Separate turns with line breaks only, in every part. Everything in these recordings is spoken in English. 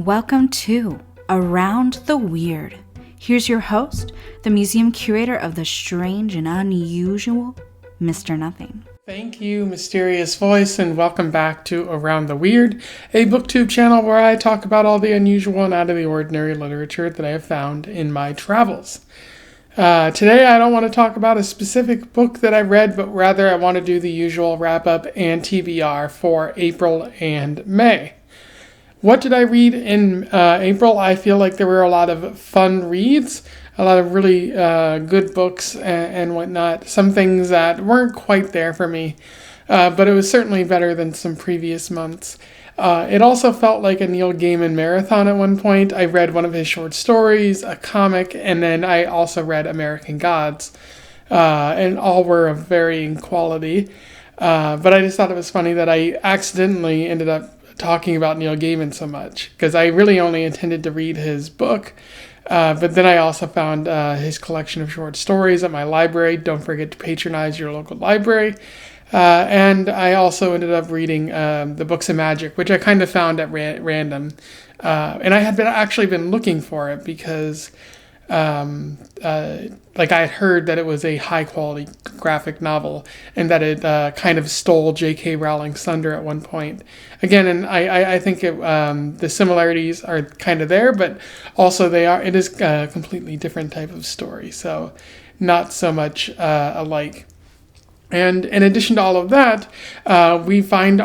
Welcome to Around the Weird. Here's your host, the museum curator of the strange and unusual, Mr. Nothing.
Thank you, mysterious voice, and welcome back to Around the Weird, a booktube channel where I talk about all the unusual and out of the ordinary literature that I have found in my travels. Today I don't want to talk about a specific book that I read, but rather I want to do the usual wrap-up and TBR for April and May. What did I read in April? I feel like there were a lot of fun reads, a lot of really good books and whatnot. Some things that weren't quite there for me, but it was certainly better than some previous months. It also felt like a Neil Gaiman marathon at one point. I read one of his short stories, a comic, and then I also read American Gods, and all were of varying quality. But I just thought it was funny that I accidentally ended up talking about Neil Gaiman so much, because I really only intended to read his book, but then I also found his collection of short stories at my library. Don't forget to patronize your local library. And I also ended up reading the Books of Magic, which I kind of found at random. And I had actually been looking for it because I had heard that it was a high quality graphic novel and that it kind of stole J.K. Rowling's thunder at one point. Again, and I think the similarities are kind of there, but also it is a completely different type of story, so not so much alike. And in addition to all of that, I find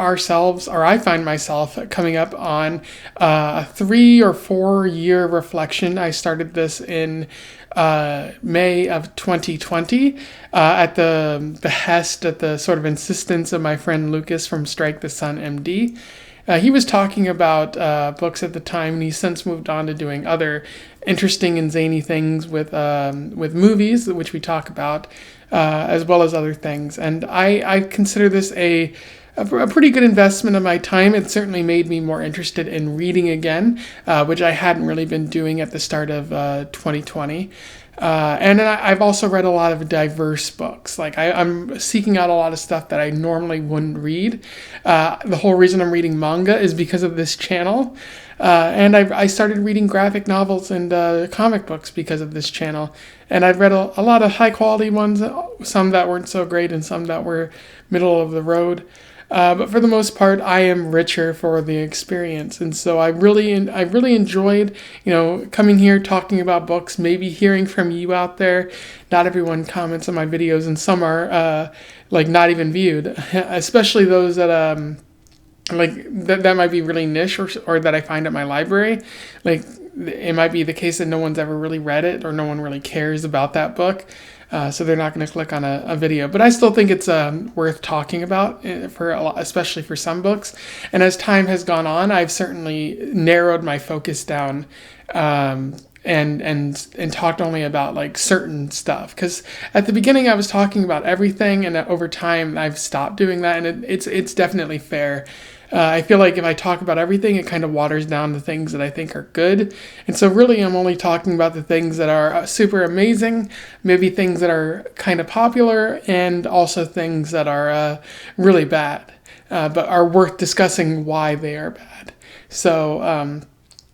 myself coming up on a 3 or 4 year reflection. I started this in May of 2020 at the behest, at the sort of insistence of my friend Lucas from Strike the Sun MD. He was talking about books at the time, and he's since moved on to doing other interesting and zany things with movies, which we talk about, as well as other things. And I consider this a pretty good investment of my time. It certainly made me more interested in reading again, which I hadn't really been doing at the start of 2020. And then I've also read a lot of diverse books. Like I'm seeking out a lot of stuff that I normally wouldn't read. The whole reason I'm reading manga is because of this channel. And I started reading graphic novels and comic books because of this channel. And I've read a lot of high quality ones, some that weren't so great and some that were middle of the road. But for the most part, I am richer for the experience. And so I really enjoyed, coming here, talking about books, maybe hearing from you out there. Not everyone comments on my videos, and some are not even viewed, especially those that that might be really niche or that I find at my library. Like it might be the case that no one's ever really read it or no one really cares about that book. So they're not going to click on a video. But I still think it's worth talking about especially for some books. And as time has gone on, I've certainly narrowed my focus down and talked only about certain stuff. Because at the beginning I was talking about everything, and over time I've stopped doing that, and it's definitely fair. I feel like if I talk about everything, it kind of waters down the things that I think are good. And so really I'm only talking about the things that are super amazing, maybe things that are kind of popular, and also things that are really bad, but are worth discussing why they are bad. So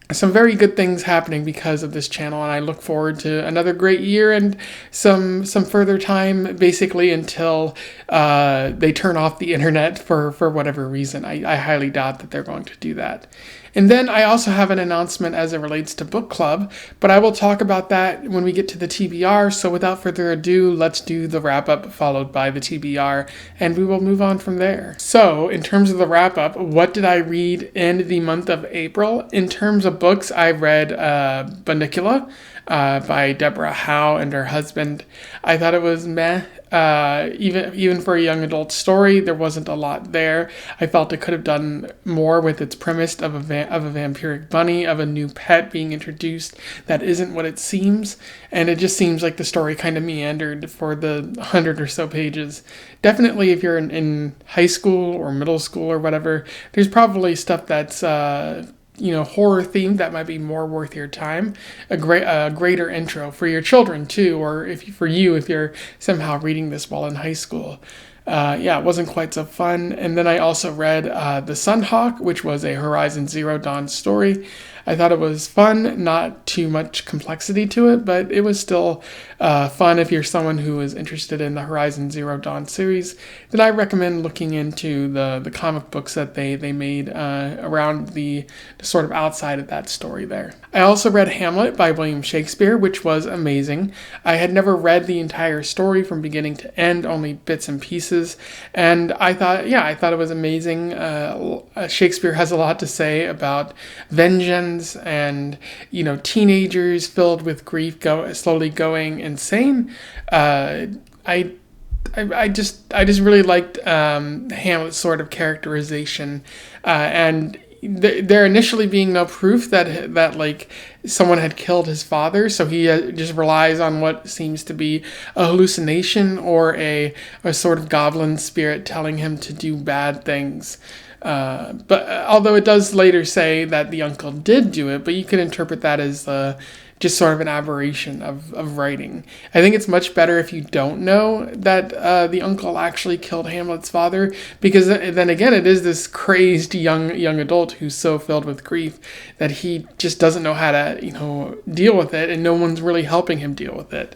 some very good things happening because of this channel, and I look forward to another great year and some further time, basically until they turn off the internet for whatever reason. I highly doubt that they're going to do that. And then I also have an announcement as it relates to book club, but I will talk about that when we get to the TBR. So without further ado, let's do the wrap up followed by the TBR, and we will move on from there. So in terms of the wrap up, what did I read in the month of April? In terms of books, I read Bunnicula by Deborah Howe and her husband. I thought it was meh. Even for a young adult story, there wasn't a lot there. I felt it could have done more with its premise of a vampiric bunny, of a new pet being introduced that isn't what it seems, and it just seems like the story kind of meandered for the 100 or so pages. Definitely if you're in high school or middle school or whatever, there's probably stuff that's horror themed that might be more worth your time. A greater intro for your children too, or if you're somehow reading this while in high school. It wasn't quite so fun. And then I also read The Sunhawk, which was a Horizon Zero Dawn story. I thought it was fun, not too much complexity to it, but it was still fun. If you're someone who is interested in the Horizon Zero Dawn series, then I recommend looking into the comic books that they made around the sort of outside of that story there. I also read Hamlet by William Shakespeare, which was amazing. I had never read the entire story from beginning to end, only bits and pieces, and I thought it was amazing. Shakespeare has a lot to say about vengeance and, teenagers filled with grief slowly going insane. I just really liked Hamlet's sort of characterization, and there initially being no proof that like someone had killed his father, so he just relies on what seems to be a hallucination or a sort of goblin spirit telling him to do bad things. But although it does later say that the uncle did do it, but you can interpret that as just sort of an aberration of writing. I think it's much better if you don't know that the uncle actually killed Hamlet's father, because then again, it is this crazed young adult who's so filled with grief that he just doesn't know how to deal with it, and no one's really helping him deal with it.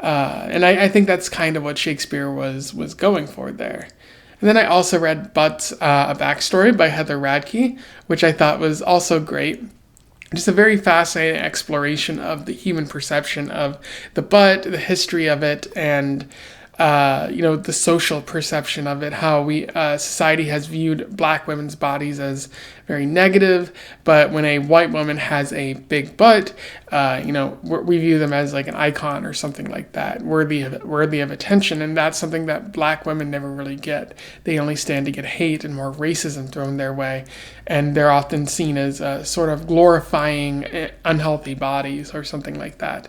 And I think that's kind of what Shakespeare was going for there. And then I also read But A Backstory by Heather Radke, which I thought was also great. Just a very fascinating exploration of the human perception of the butt, the history of it, and the social perception of it, how society has viewed black women's bodies as very negative, but when a white woman has a big butt, we view them as like an icon or something like that, worthy of attention, and that's something that black women never really get. They only stand to get hate and more racism thrown their way, and they're often seen as sort of glorifying unhealthy bodies or something like that.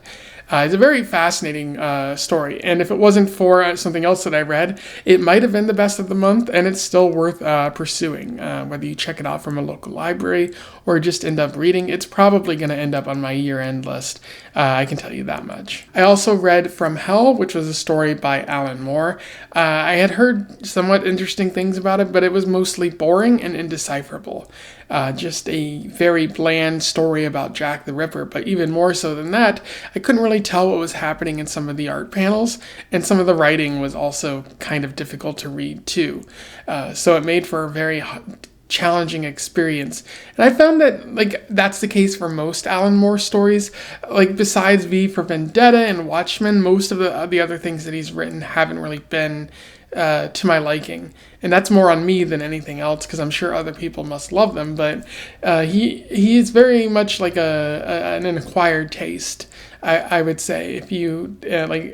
It's a very fascinating story, and if it wasn't for something else that I read, it might have been the best of the month, and it's still worth pursuing. Whether you check it out from a local library or just end up reading, it's probably going to end up on my year-end list. I can tell you that much. I also read From Hell, which was a story by Alan Moore. I had heard somewhat interesting things about it, but it was mostly boring and indecipherable. Just a very bland story about Jack the Ripper, but even more so than that, I couldn't really tell what was happening in some of the art panels, and some of the writing was also kind of difficult to read too. So it made for a very challenging experience. And I found that that's the case for most Alan Moore stories. Besides V for Vendetta and Watchmen, most of the other things that he's written haven't really been to my liking, and that's more on me than anything else, because I'm sure other people must love them, but he is very much like an acquired taste. I would say if you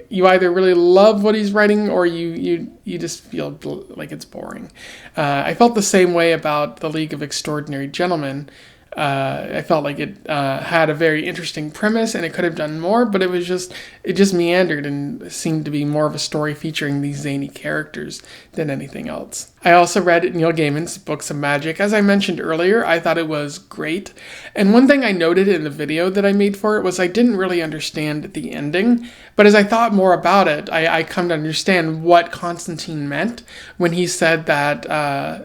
you either really love what he's writing or you just feel like it's boring. I felt the same way about The League of Extraordinary Gentlemen. I felt like it had a very interesting premise and it could have done more, but it just meandered and seemed to be more of a story featuring these zany characters than anything else. I also read Neil Gaiman's Books of Magic. As I mentioned earlier, I thought it was great. And one thing I noted in the video that I made for it was I didn't really understand the ending, but as I thought more about it, I come to understand what Constantine meant when he said that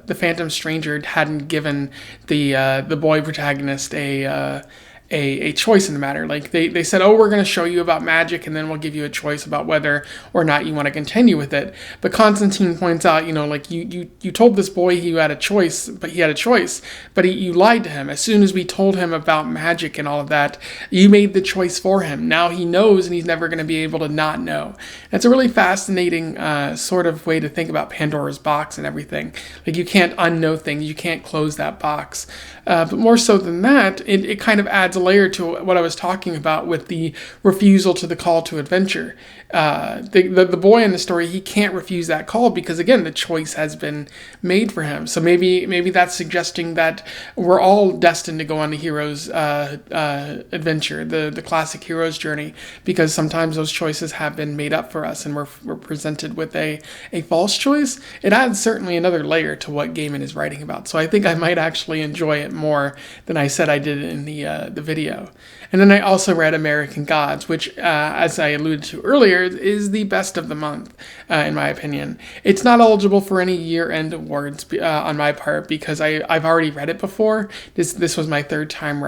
the Phantom Stranger hadn't given the boy protagonist a choice in the matter. They said, oh, we're going to show you about magic and then we'll give you a choice about whether or not you want to continue with it. But Constantine points out, you told this boy he had a choice, but you lied to him. As soon as we told him about magic and all of that, you made the choice for him. Now he knows and he's never going to be able to not know. It's a really fascinating sort of way to think about Pandora's box and everything. You can't unknow things, you can't close that box. But more so than that, it kind of adds a layer to what I was talking about with the refusal to the call to adventure. The boy in the story, he can't refuse that call because, again, the choice has been made for him. So maybe that's suggesting that we're all destined to go on the hero's adventure, the classic hero's journey, because sometimes those choices have been made up for us and we're presented with a false choice. It adds certainly another layer to what Gaiman is writing about. So I think I might actually enjoy it more than I said I did in the video. And then I also read American Gods, which, as I alluded to earlier, Years is the best of the month, in my opinion. It's not eligible for any year-end awards on my part because I've already read it before. This was my third time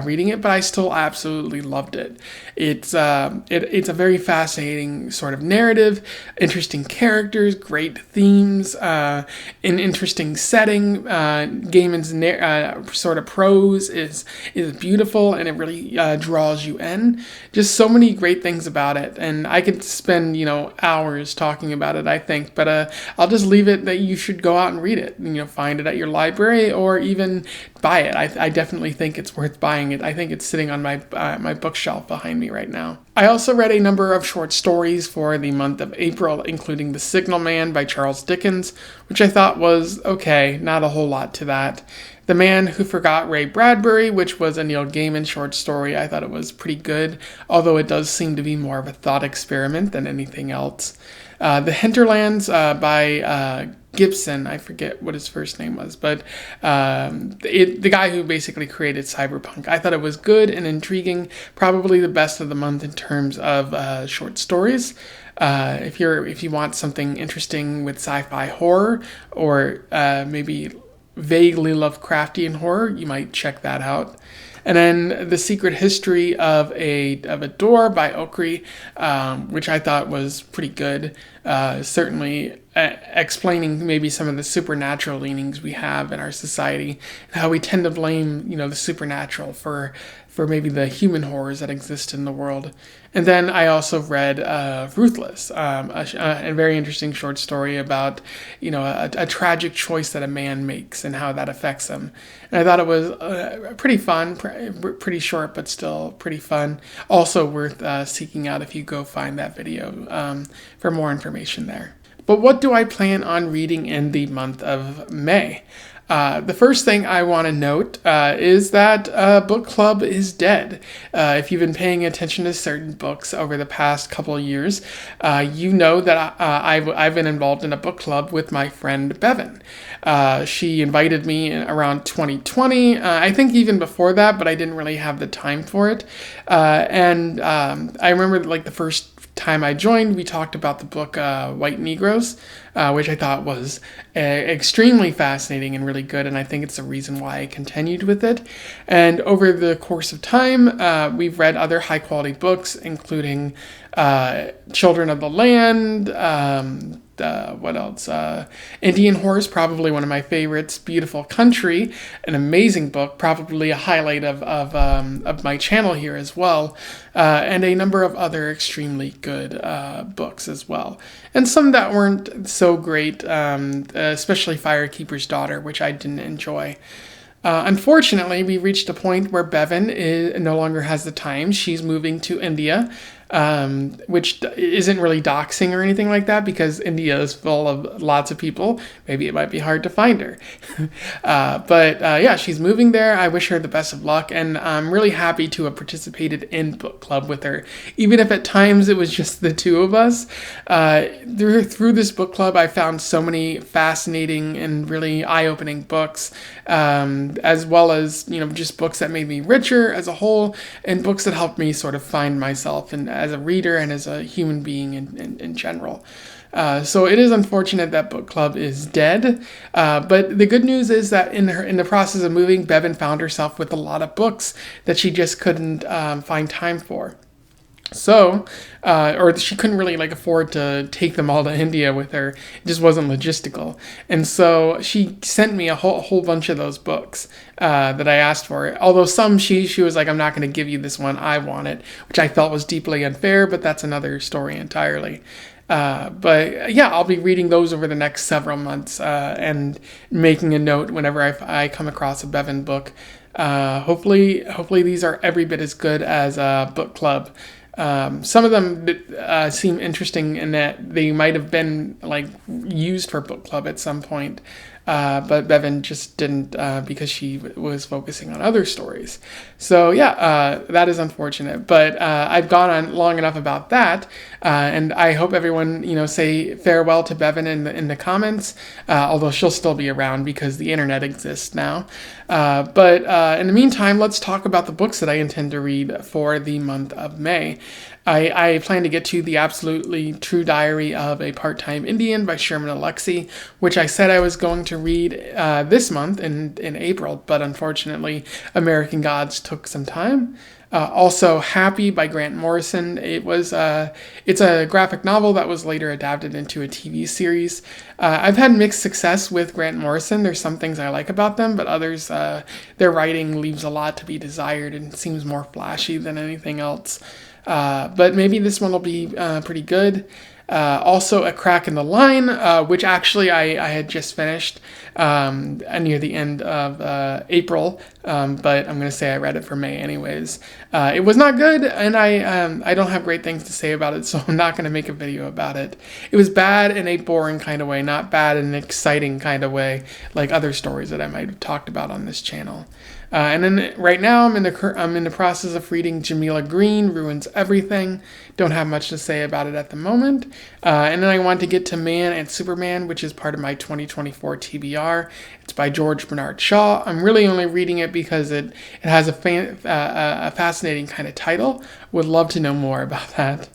reading it, but I still absolutely loved it. It's a very fascinating sort of narrative, interesting characters, great themes, an interesting setting. Gaiman's sort of prose is beautiful, and it really draws you in. Just so many great things about it, and I could spend hours talking about it, I think, but I'll just leave it that you should go out and read it. Find it at your library or even buy it. I definitely think it's worth buying it. I think it's sitting on my bookshelf behind me right now. I also read a number of short stories for the month of April, including The Signal Man by Charles Dickens, which I thought was okay, not a whole lot to that. The Man Who Forgot Ray Bradbury, which was a Neil Gaiman short story, I thought it was pretty good, although it does seem to be more of a thought experiment than anything else. The Hinterlands by Gibson, I forget what his first name was, but the guy who basically created Cyberpunk. I thought it was good and intriguing, probably the best of the month in terms of short stories. If you want something interesting with sci-fi horror or maybe vaguely Lovecraftian horror, you might check that out. And then The Secret History of a Door by Okri, which I thought was pretty good. Certainly explaining maybe some of the supernatural leanings we have in our society and how we tend to blame, the supernatural for maybe the human horrors that exist in the world. And then I also read Ruthless, a very interesting short story about, a tragic choice that a man makes and how that affects him. And I thought it was pretty fun, pretty short, but still pretty fun. Also worth seeking out if you go find that video for more information there. But what do I plan on reading in the month of May? The first thing I want to note is that book club is dead. If you've been paying attention to certain books over the past couple of years, you know that I've been involved in a book club with my friend Bevan. She invited me in around 2020, I think even before that, but I didn't really have the time for it. And I remember the first time I joined, we talked about the book White Negroes, which I thought was extremely fascinating and really good, and I think it's the reason why I continued with it. And over the course of time, we've read other high-quality books, including Children of the Land, what else? Indian Horse, probably one of my favorites. Beautiful Country, an amazing book, probably a highlight of my channel here as well, and a number of other extremely good books as well. And some that weren't so great, especially Firekeeper's Daughter, which I didn't enjoy. Unfortunately, we reached a point where Bevan no longer has the time. She's moving to India, which isn't really doxing or anything like that because India is full of lots of people. Maybe it might be hard to find her. But yeah, she's moving there. I wish her the best of luck, and I'm really happy to have participated in book club with her, even if at times it was just the two of us. Through this book club, I found so many fascinating and really eye-opening books, as well as just books that made me richer as a whole, and books that helped me sort of find myself and as a reader and as a human being in general. So it is unfortunate that book club is dead, but the good news is that in the process of moving, Bevan found herself with a lot of books that she just couldn't find time for. So, or she couldn't really afford to take them all to India with her. It just wasn't logistical. And so she sent me a whole bunch of those books that I asked for. Although some she was like, I'm not going to give you this one, I want it, which I felt was deeply unfair, but that's another story entirely. But yeah, I'll be reading those over the next several months and making a note whenever I come across a Bevan book. Hopefully these are every bit as good as book club. Some of them seem interesting in that they might have been used for book club at some point, but Bevan just didn't because she was focusing on other stories. So yeah, that is unfortunate. But I've gone on long enough about that, and I hope everyone say farewell to Bevan in the comments. Although she'll still be around because the internet exists now. But in the meantime, let's talk about the books that I intend to read for the month of May. I plan to get to The Absolutely True Diary of a Part-Time Indian by Sherman Alexie, which I said I was going to read this month in April, but unfortunately American Gods took some time. Also, Happy by Grant Morrison. It's a graphic novel that was later adapted into a TV series. I've had mixed success with Grant Morrison. There's some things I like about them, but others, their writing leaves a lot to be desired and seems more flashy than anything else. But maybe this one will be pretty good. Also, A Crack in the Line, which actually I had just finished near the end of April, but I'm going to say I read it for May anyways. It was not good, and I don't have great things to say about it, so I'm not going to make a video about it. It was bad in a boring kind of way, not bad in an exciting kind of way, like other stories that I might have talked about on this channel. And then right now I'm in the process of reading Jamila Green, Ruins Everything. Don't have much to say about it at the moment. And then I want to get to Man and Superman, which is part of my 2024 TBR. It's by George Bernard Shaw. I'm really only reading it because it has a fascinating kind of title. Would love to know more about that.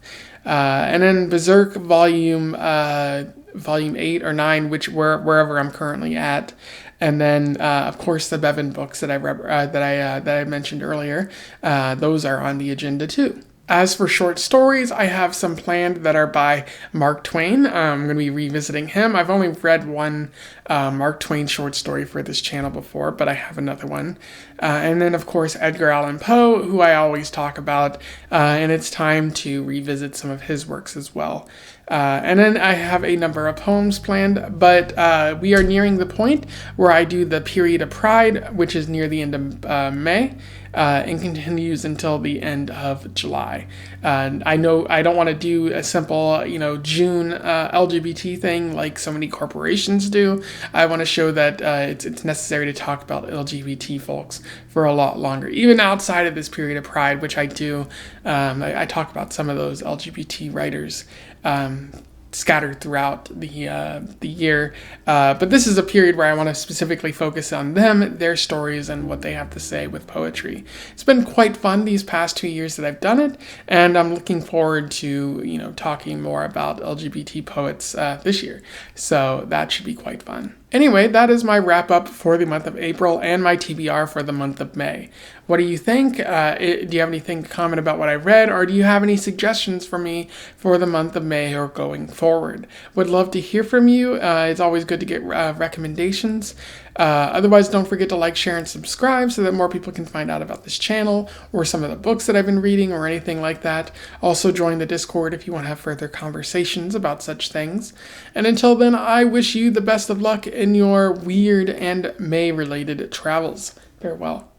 And then Berserk Volume 8 or 9, wherever I'm currently at. And then, of course, the Bevan books that I mentioned earlier. Those are on the agenda too. As for short stories, I have some planned that are by Mark Twain. I'm going to be revisiting him. I've only read one Mark Twain short story for this channel before, but I have another one. And then, of course, Edgar Allan Poe, who I always talk about, and it's time to revisit some of his works as well. And then I have a number of poems planned, but we are nearing the point where I do the Period of Pride, which is near the end of May, and continues until the end of July. I know I don't want to do a simple, June LGBT thing like so many corporations do. I want to show that it's necessary to talk about LGBT folks for a lot longer, even outside of this Period of Pride, which I do. I talk about some of those LGBT writers scattered throughout the year. But this is a period where I want to specifically focus on them, their stories, and what they have to say with poetry. It's been quite fun these past 2 years that I've done it, and I'm looking forward to, talking more about LGBT poets this year. So that should be quite fun. Anyway, that is my wrap up for the month of April and my TBR for the month of May. What do you think? Do you have anything to comment about what I read, or do you have any suggestions for me for the month of May or going forward? Would love to hear from you. It's always good to get recommendations. Otherwise, don't forget to like, share, and subscribe so that more people can find out about this channel or some of the books that I've been reading or anything like that. Also, join the Discord if you want to have further conversations about such things. And until then, I wish you the best of luck in your weird and May-related travels. Farewell.